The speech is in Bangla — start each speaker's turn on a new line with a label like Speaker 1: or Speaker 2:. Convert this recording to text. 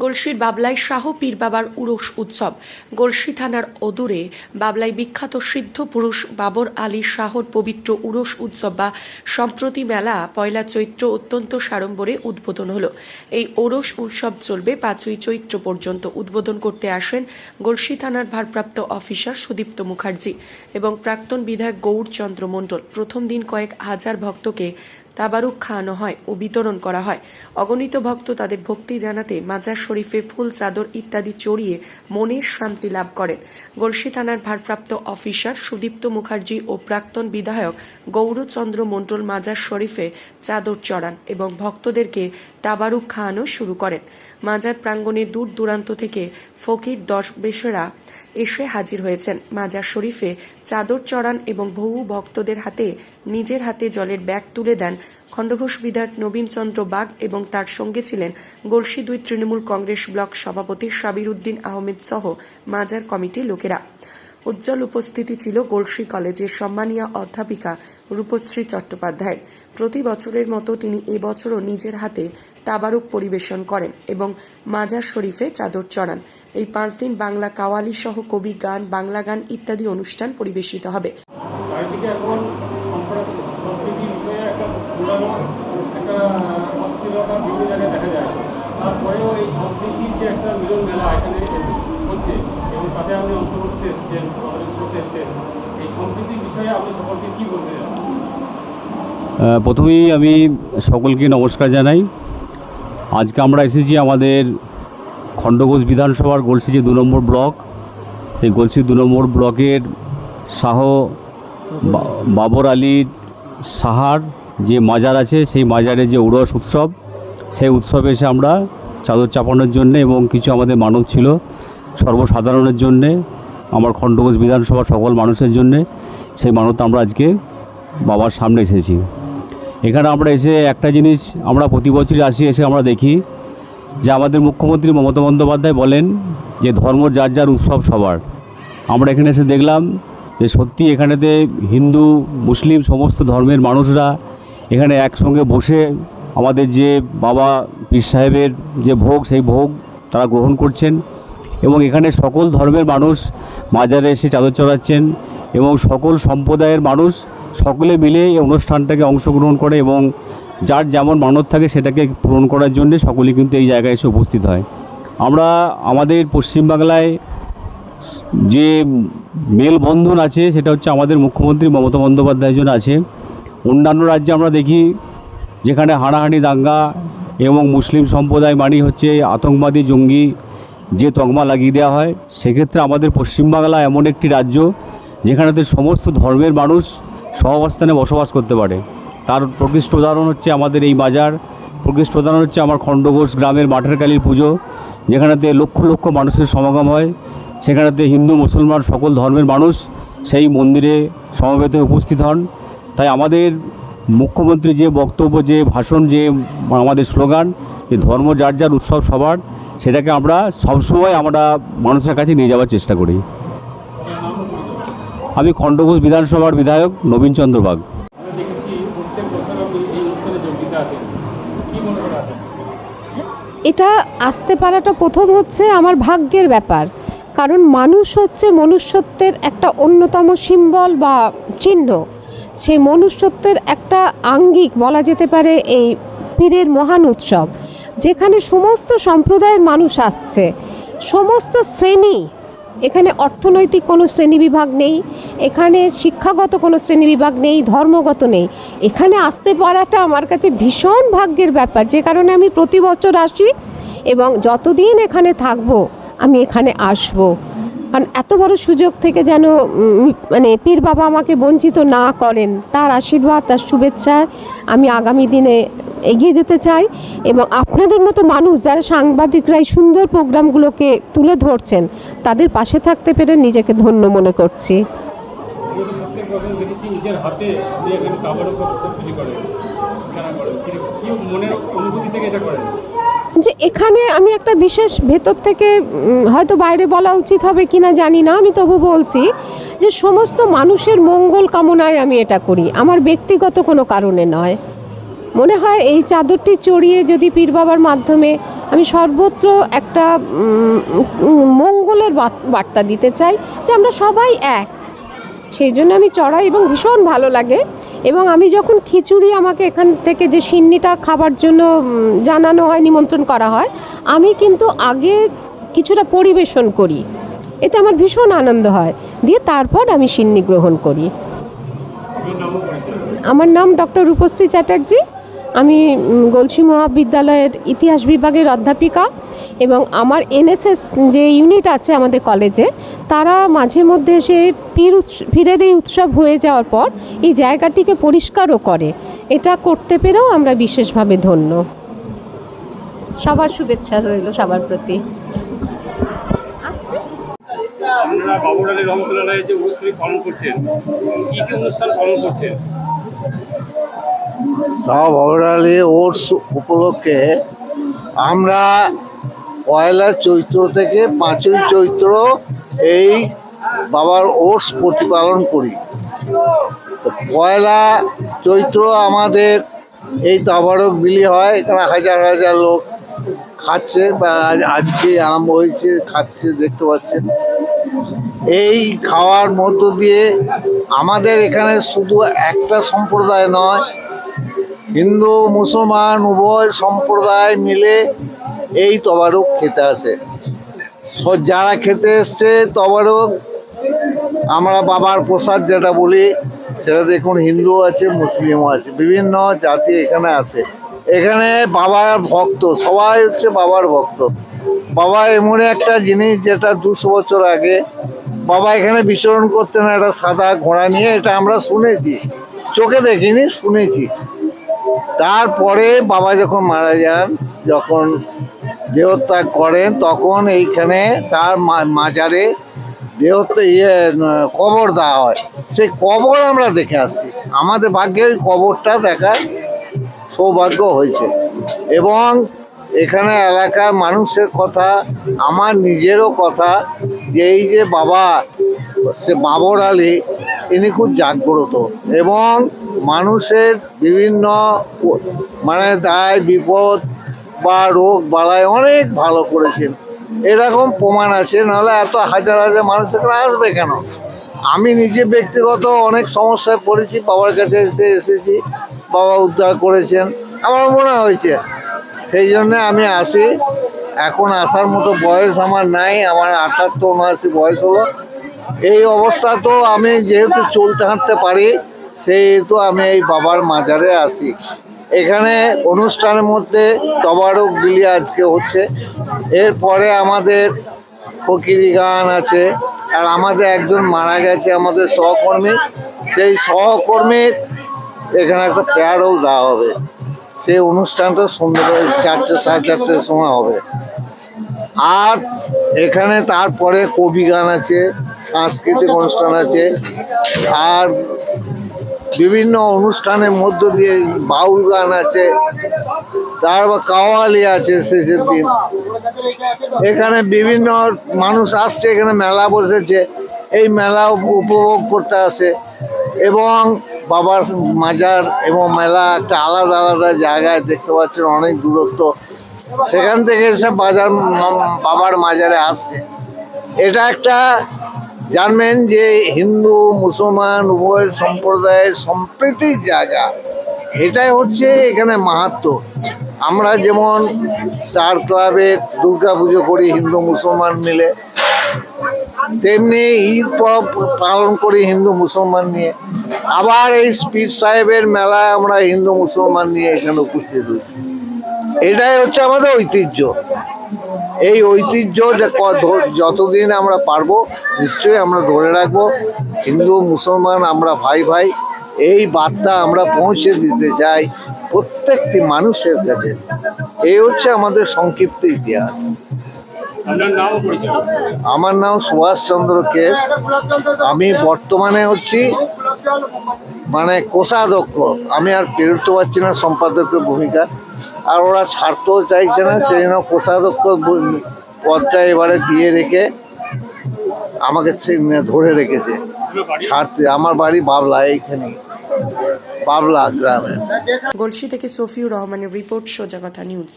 Speaker 1: গলসির বাবলাই শাহ পীর বাবার উরস উৎসব। গলসি থানার অদূরে বাবলাই বিখ্যাত সিদ্ধ পুরুষ বাবর আলী শাহর পবিত্র উরস উৎসব বা সম্প্রতি মেলা পয়লা চৈত্র অত্যন্ত সাড়ম্বরে উদ্বোধন হলো। এই ওরস উৎসব চলবে 5ই চৈত্র পর্যন্ত। উদ্বোধন করতে আসেন গলসি থানার ভারপ্রাপ্ত অফিসার সুদীপ্ত মুখার্জি এবং প্রাক্তন বিধায়ক গৌরচন্দ্র মণ্ডল। প্রথম দিন কয়েক হাজার ভক্তকে তাবারুক খাওয়ানো হয় ও বিতরণ করা হয়। অগণিত ভক্ত তাদের ভক্তি জানাতে মাজার শরীফে ফুল, চাদর ইত্যাদি চড়িয়ে মনের শান্তি লাভ করেন। গলসি থানার ভারপ্রাপ্ত অফিসার সুদীপ্ত মুখার্জি ও প্রাক্তন বিধায়ক গৌরচন্দ্র মণ্ডল মাজার শরীফে চাদর চড়ান এবং ভক্তদেরকে তাবারুক খাওয়ানো শুরু করেন। মাজার প্রাঙ্গণে দূর দূরান্ত থেকে ফকির দরবেশেরা এসে হাজির হয়েছেন। মাজার শরীফে চাদর চড়ান এবং বহু ভক্তদের হাতে নিজের হাতে জলের ব্যাগ তুলে দেন খণ্ডঘোষ বিধায়ক নবীন চন্দ্র বাগ এবং তার সঙ্গে ছিলেন গলসি 2 তৃণমূল কংগ্রেস ব্লক সভাপতি সাবির উদ্দিন আহমেদ সহ মাজার কমিটির লোকেরা। উজ্জ্বল উপস্থিতি ছিল গলসি কলেজের সম্মানীয় অধ্যাপিকা রূপশ্রী চট্টোপাধ্যায়ের। প্রতি বছরের মতো তিনি এবছরও নিজের হাতে তাবারুক পরিবেশন করেন এবং মাজার শরীফে চাদর চড়ান। এই 5 দিন বাংলা কাওয়ালি সহ কবি গান, বাংলা গান ইত্যাদি অনুষ্ঠান পরিবেশিত হবে।
Speaker 2: তারপরেও এই সম্প্রীতির যে একটা মিলন মেলা এখানে হচ্ছে এবং তাতে আপনি অংশগ্রহণ করতে এসেছেন, করতে এসেছেন, এই সম্প্রীতির বিষয়ে আপনি সকলকে কী বলতে চান?
Speaker 3: প্রথমেই আমি সকলকে নমস্কার জানাই। আজকে আমরা এসেছি আমাদের খণ্ডঘোষ বিধানসভার গলসি যে 2 নম্বর ব্লক, সেই গলসি 2 নম্বর ব্লকের শাহ বাবর আলী শাহার যে মাজার আছে, সেই মাজারে যে উরস উৎসব, সেই উৎসবে এসে আমরা চাদর চাপানোর জন্যে এবং কিছু আমাদের মানত ছিল সর্বসাধারণের জন্যে, আমার খণ্ডঘোষ বিধানসভার সকল মানুষের জন্যে, সেই মানত আমরা আজকে বাবার সামনে এসেছি। এখানে আমরা এসে একটা জিনিস আমরা প্রতি বছরই আসি, এসে আমরা দেখি যে আমাদের মুখ্যমন্ত্রী মমতা বন্দ্যোপাধ্যায় বলেন যে ধর্ম যার যার উৎসব সবার। আমরা এখানে এসে দেখলাম যে সত্যি এখানেতে হিন্দু মুসলিম সমস্ত ধর্মের মানুষরা এখানে একসঙ্গে বসে আমাদের যে বাবা পীর সাহেবের যে ভোগ, সেই ভোগ তারা গ্রহণ করছেন এবং এখানে সকল ধর্মের মানুষ মাজারে এসে চাদর চড়াচ্ছেন এবং সকল সম্প্রদায়ের মানুষ সকলে মিলে এই অনুষ্ঠানটাকে অংশগ্রহণ করে এবং যার যেমন মানত থাকে সেটাকে পূরণ করার জন্য সকলেই কিন্তু এই জায়গায় এসে উপস্থিত হয়। আমরা আমাদের পশ্চিমবাংলায় যে মেলবন্ধন আছে সেটা হচ্ছে আমাদের মুখ্যমন্ত্রী মমতা বন্দ্যোপাধ্যায়ের জন্য আছে। অন্যান্য রাজ্যে আমরা দেখি যেখানে হানাহানি দাঙ্গা এবং মুসলিম সম্প্রদায় মানি হচ্ছে আতঙ্কবাদী জঙ্গি যে তকমা লাগিয়ে দেওয়া হয়, সেক্ষেত্রে আমাদের পশ্চিমবাংলা এমন একটি রাজ্য যেখানেতে সমস্ত ধর্মের মানুষ সহাবস্থানে বসবাস করতে পারে। তার প্রকৃষ্ট উদাহরণ হচ্ছে আমাদের এই বাজার, প্রকৃষ্ট উদাহরণ হচ্ছে আমার খণ্ডঘোষ গ্রামের মাঠের কালীর পুজো, যেখানেতে লক্ষ লক্ষ মানুষের সমাগম হয়। সেখানেতে হিন্দু মুসলমান সকল ধর্মের মানুষ সেই মন্দিরে সমবেত উপস্থিত হন। তাই আমাদের মুখ্যমন্ত্রী যে বক্তব্য, যে ভাষণ, যে আমাদের স্লোগান যে ধর্ম যার যার উৎসব সবার, সেটাকে আমরা সবসময় আমরা মানুষের কাছে নিয়ে যাওয়ার চেষ্টা করি। আমি খণ্ডঘোষ বিধানসভার বিধায়ক নবীন চন্দ্র বাগ।
Speaker 4: এটা আসতে পারাটা প্রথম হচ্ছে আমার ভাগ্যের ব্যাপার, কারণ মানুষ হচ্ছে মনুষ্যত্বের একটা অন্যতম সিম্বল বা চিহ্ন। সেই মনুষ্যত্বের একটা আঙ্গিক বলা যেতে পারে এই পীরের মহান উৎসব, যেখানে সমস্ত সম্প্রদায়ের মানুষ আসছে, সমস্ত শ্রেণী। এখানে অর্থনৈতিক কোনো শ্রেণীবিভাগ নেই, এখানে শিক্ষাগত কোনো শ্রেণীবিভাগ নেই, ধর্মগত নেই। এখানে আসতে পারাটা আমার কাছে ভীষণ ভাগ্যের ব্যাপার, যে কারণে আমি প্রতি বছর আসি এবং যতদিন এখানে থাকবো আমি এখানে আসবো। কারণ এত বড় সুযোগ থেকে যেন মানে পীর বাবা আমাকে বঞ্চিত না করেন, তার আশীর্বাদ, তার শুভেচ্ছায় আমি আগামী দিনে এগিয়ে যেতে চাই। এবং আপনাদের মতো মানুষ যারা সাংবাদিকরা এই সুন্দর প্রোগ্রামগুলোকে তুলে ধরছেন, তাদের পাশে থাকতে পেরে নিজেকে ধন্য মনে করছি। যে এখানে আমি একটা বিশেষ ভেতর থেকে, হয়তো বাইরে বলা উচিত হবে কিনা জানি না, আমি তবু বলছি যে সমস্ত মানুষের মঙ্গল কামনায় আমি এটা করি, আমার ব্যক্তিগত কোনো কারণে নয়। মনে হয় এই চাদরটি চড়িয়ে যদি পীর বাবার মাধ্যমে আমি সর্বত্র একটা মঙ্গলের বার্তা দিতে চাই যে আমরা সবাই এক। সেই জন্য আমি চড়াই এবং ভীষণ ভালো লাগে। এবং আমি যখন খিচুড়ি, আমাকে এখান থেকে যে সিন্নিটা খাবার জন্য জানানো হয়, নিমন্ত্রণ করা হয়, আমি কিন্তু আগে কিছুটা পরিবেশন করি, এতে আমার ভীষণ আনন্দ হয়, দিয়ে তারপর আমি সিন্নি গ্রহণ করি। আমার নাম ডক্টর রূপশ্রী চ্যাটার্জি। আমি গলসি মহাবিদ্যালয়ের ইতিহাস বিভাগের অধ্যাপিকা এবং আমার এনএসএস যে ইউনিট আছে আমাদের কলেজে, তারা মাঝে মধ্যে এসে পীরের এই উৎসব হয়ে যাওয়ার পর এই জায়গাটিকে পরিষ্কারও করে। এটা করতে পেরেও আমরা বিশেষভাবে ধন্য। সবার শুভেচ্ছা রইল সবার প্রতি।
Speaker 2: আপনারা বাবর আলী রহমতুল্লাহ যে উৎসব পালন করছেন, কি কি অনুষ্ঠান পালন করছেন?
Speaker 5: শাহ বাবর আলী ওরস উপলক্ষে আমরা 1 চৈত্র থেকে 5ই চৈত্র এই বাবার ওরস প্রতিপালন করি। তো 1 চৈত্র আমাদের এই তাবারক বিলি হয়, এখানে হাজার হাজার লোক খাচ্ছে, বা আজকে আরম্ভ হয়েছে, খাচ্ছে, দেখতে পাচ্ছেন। এই খাওয়ার মধ্য দিয়ে আমাদের এখানে শুধু একটা সম্প্রদায় নয়, হিন্দু মুসলমান উভয় সম্প্রদায় মিলে এই তবারক খেতে আসে। যারা খেতে এসছে তবারক, আমরা বাবার প্রসাদ যেটা বলি, সেটা দেখুন হিন্দু আছে, মুসলিমও আছে, বিভিন্ন জাতি এখানে আসে। এখানে বাবার ভক্ত, সবাই হচ্ছে বাবার ভক্ত। বাবা এমন একটা জিনিস যেটা 200 বছর আগে বাবা এখানে বিচরণ করতেন একটা সাদা ঘোড়া নিয়ে, এটা আমরা শুনেছি, চোখে দেখিনি, শুনেছি। তারপরে বাবা যখন মারা যান, যখন দেহত্যাগ করেন, তখন এইখানে তার মাজারে কবর দেওয়া হয়। সেই কবর আমরা দেখে আসছি, আমাদের ভাগ্যে ওই কবরটা দেখার সৌভাগ্য হয়েছে। এবং এখানে এলাকার মানুষের কথা, আমার নিজেরও কথা, যে এই যে বাবা সে বাবর আলী, ইনি খুব জাগ্রত এবং মানুষের বিভিন্ন দায় বিপদ বা রোগ বালায় অনেক ভালো করেছেন, এরকম প্রমাণ আছে। নাহলে এত হাজার হাজার মানুষ এখানে আসবে কেন? আমি নিজে ব্যক্তিগত অনেক সমস্যায় পড়েছি, বাবার কাছে এসেছি, বাবা উদ্ধার করেছেন, আমার মনে হয়েছে, সেই জন্যে আমি আসি। এখন আসার মতো বয়স আমার নাই, আমার 78-79 বয়স হলো। এই অবস্থা তো আমি যেহেতু চলতে হাঁটতে পারি, সেহেতু আমি এই বাবার মাজারে আসি। এখানে অনুষ্ঠানের মধ্যে তবারক বিলি আজকে হচ্ছে, এরপরে আমাদের ফকিরি গান আছে, আর আমাদের একজন মারা গেছে আমাদের সহকর্মী, সেই সহকর্মীর এখানে একটা প্রেয়ারও দেওয়া হবে। সেই অনুষ্ঠানটা সন্ধ্যে 4টে, 4:30টার সময় হবে। আর এখানে তারপরে কবি গান আছে, সাংস্কৃতিক অনুষ্ঠান আছে, আর বিভিন্ন অনুষ্ঠানের মধ্য দিয়ে বাউল গান আছে, তারপর কাওয়ালি আছে শেষের দিন। এখানে বিভিন্ন মানুষ আসছে, এখানে মেলা বসেছে, এই মেলা উপভোগ করতে আসে। এবং বাবার মাজার এবং মেলা একটা আলাদা আলাদা জায়গায়, দেখতে পাচ্ছেন অনেক দূরত্ব, সেখান থেকে এসে বাবার মাজারে আসছে। এটা একটা জানবেন যে হিন্দু মুসলমান উভয় সম্প্রদায়ের সম্প্রীতির জায়গা, এটাই হচ্ছে এখানে মাহাত্ম্য। আমরা যেমন স্টার ক্লাবে দুর্গা পুজো করি হিন্দু মুসলমান মিলে, তেমনি ঈদ পালন করি হিন্দু মুসলমান নিয়ে। আবার এই পীর সাহেবের মেলায় আমরা হিন্দু মুসলমান নিয়ে এখানে উপস্থিত হয়েছি। এটাই হচ্ছে আমাদের ঐতিহ্য। এই ঐতিহ্য যতদিন আমরা পারবো নিশ্চয়ই আমরা ধরে রাখবো। হিন্দু মুসলমান আমরা ভাই ভাই, এই বার্তা আমরা পৌঁছে দিতে চাই প্রত্যেকটি মানুষের কাছে। এই হচ্ছে আমাদের সংক্ষিপ্ত ইতিহাস। আমার নাম সুভাষচন্দ্র কেশ। আমি বর্তমানে হচ্ছি কোষাধ্যক্ষ। আমি আর পেরোতে পারছি না সম্পাদকের ভূমিকা, আর ওরা ছাড়তেও চাইছে না, সেই জন্য কোষাধ্যক্ষ পদটা এবারে দিয়ে রেখে আমাকে ধরে রেখেছে ছাড়তে। আমার বাড়ি বাবলা, এইখানেই বাবলা গ্রামে।
Speaker 1: গলসি থেকে সফিউর রহমানের রিপোর্ট, সোজা কথা নিউজ।